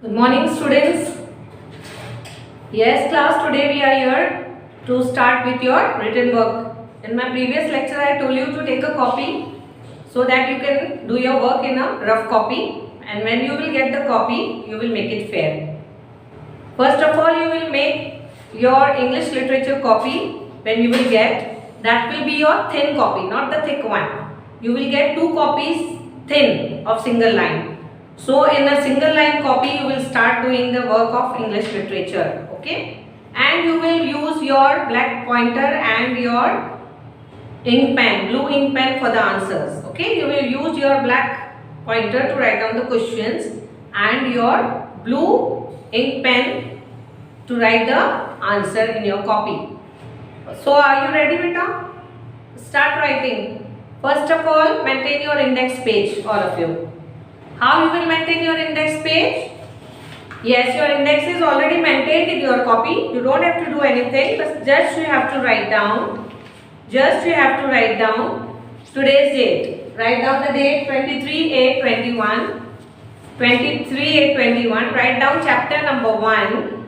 Good morning, students. Yes, class, today we are here to start with your written work. In my previous lecture, I told you to take a copy so that you can do your work in a rough copy, and when you will get the copy, you will make it fair. First of all, you will make your English literature copy. When you will get, that will be your thin copy, not the thick one. You will get 2 copies thin of single line. So in a single line copy, you will start doing the work of English literature, okay? And you will use your black pointer and your ink pen, blue ink pen for the answers, okay? You will use your black pointer to write down the questions and your blue ink pen to write the answer in your copy. So are you ready, beta? Start writing. First of all, maintain your index page, all of you. How you will maintain your index page? Yes, your index is already maintained in your copy. You don't have to do anything, but just you have to write down. Just you have to write down today's date. Write down the date 23/8/21. 23/8/21. Write down chapter number 1.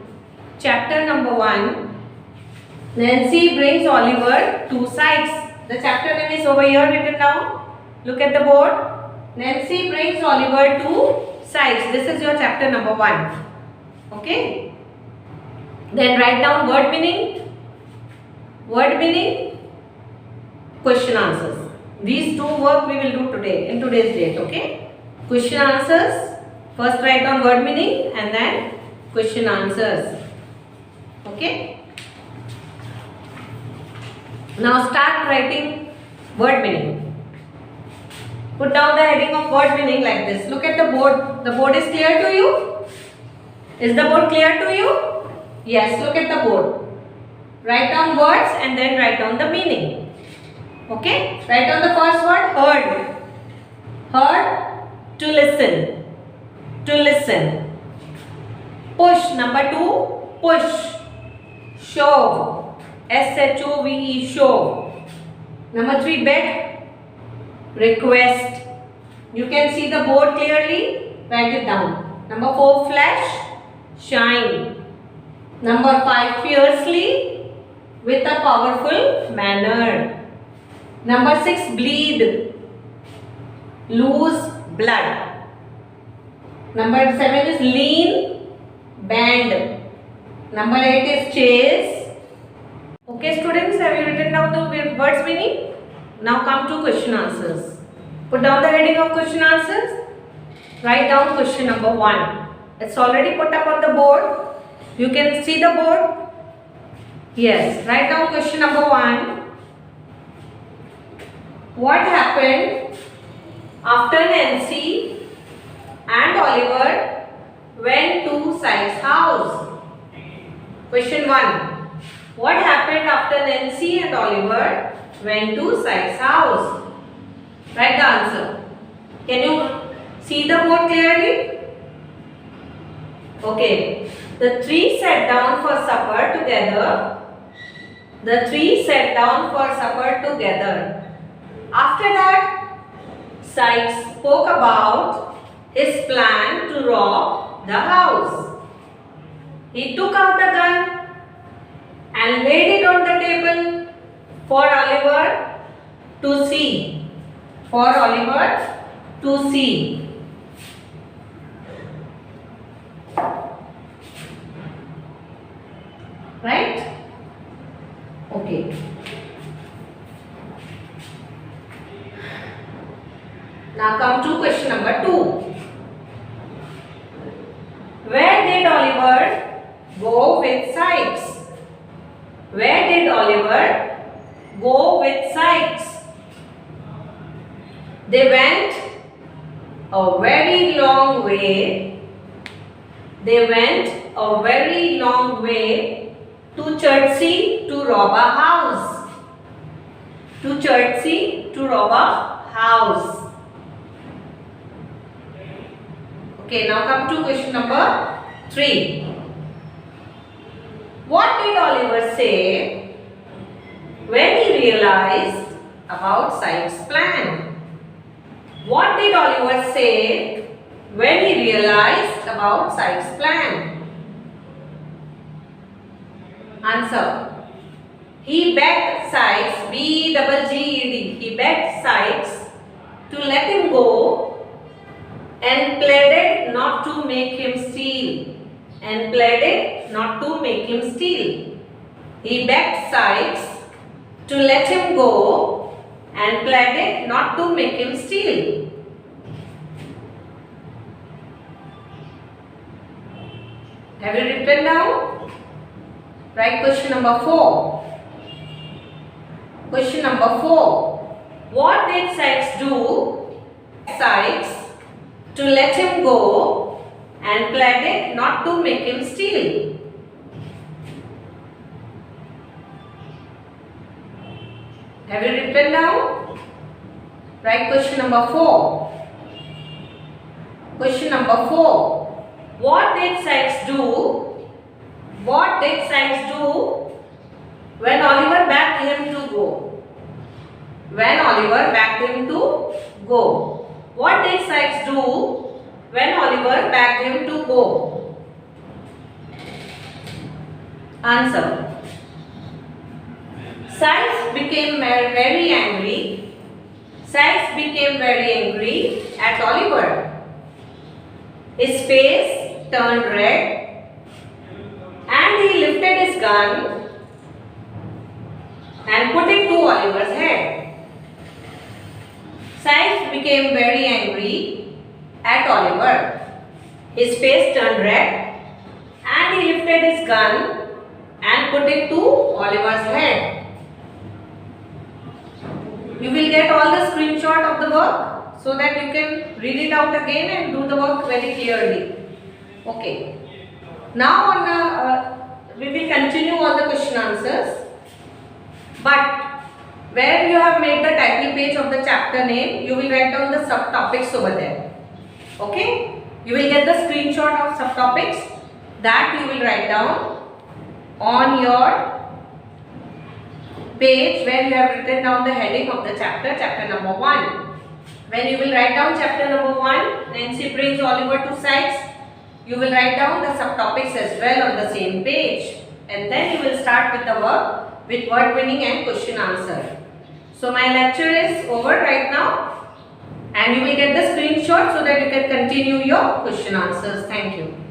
Chapter number 1. Nancy brings Oliver 2 sides. The chapter name is over here written down. Look at the board. Nancy brings Oliver 2 sides. This is your chapter number 1. Okay. Then write down word meaning. Word meaning. Question answers. These 2 work we will do today in today's date. Okay. Question answers. First write down word meaning and then question answers. Okay. Now start writing word meaning. Put down the heading of word meaning like this. Look at the board. The board is clear to you? Is the board clear to you? Yes, look at the board. Write down words and then write down the meaning. Okay? Write down the first word, heard. Heard, to listen. To listen. Push, number 2, push. Shove. S-H-O-V-E, shove. Number 3, beg. Request. You can see the board clearly. Write it down. Number 4, flash. Shine. Number 5, fiercely. With a powerful manner. Number 6, bleed. Lose blood. Number 7 is lean. Bend. Number 8 is chase. Okay, students, have you written down the words meaning? Now come to question answers. Put down the heading of question answers. Write down question number 1. It's already put up on the board. You can see the board. Yes, write down question number 1. What happened after Nancy and Oliver went to Sykes' house? Question 1. What happened after Nancy and Oliver went to Sykes' house? Write the answer. Can you see the board clearly? Okay. The 3 sat down for supper together. The 3 sat down for supper together. After that, Sykes spoke about his plan to rob the house. He took out the gun and laid it on the table for Oliver to see. For Oliver to see. Right? Okay. Now come to question number 2. Where did Oliver go with Sykes? Where did Oliver go with Sykes? They went a very long way. They went a very long way to Chertsey to rob a house. To Chertsey to rob a house. Okay, now come to question number 3. What did Oliver say when he realized about Sykes' plan? What did Oliver say when he realized about Sykes' plan? Answer. He begged Sykes, B-double-G-E-D, he begged Sykes to let him go and pleaded not to make him steal. And pleaded not to make him steal. He begged Sykes to let him go and pleaded not to make him steal. Have you written down? Write question number 4. Question number 4. What did Sykes do? Sykes to let him go and pleaded not to make him steal. Have you written down? Write question number 4. Question number 4. What did Sykes do? What did Sykes do when Oliver begged him to go? When Oliver begged him to go. What did Sykes do when Oliver begged him to go? Answer. Sykes became very angry. Sykes became very angry at Oliver. His face turned red and he lifted his gun and put it to Oliver's head. Sykes became very angry at Oliver. His face turned red and he lifted his gun and put it to Oliver's head. You will get all the screenshot of the work so that you can read it out again and do the work very clearly. Okay. Now we will continue all the question answers. But where you have made the title page of the chapter name, you will write down the subtopics over there. Okay. You will get the screenshot of subtopics that you will write down on your page where you have written down the heading of the chapter, chapter number 1. When you will write down chapter number 1, Nancy brings Oliver to Sykes, you will write down the subtopics as well on the same page. And then you will start with the work with word winning and question answer. So my lecture is over right now and you will get the screenshot so that you can continue your question answers. Thank you.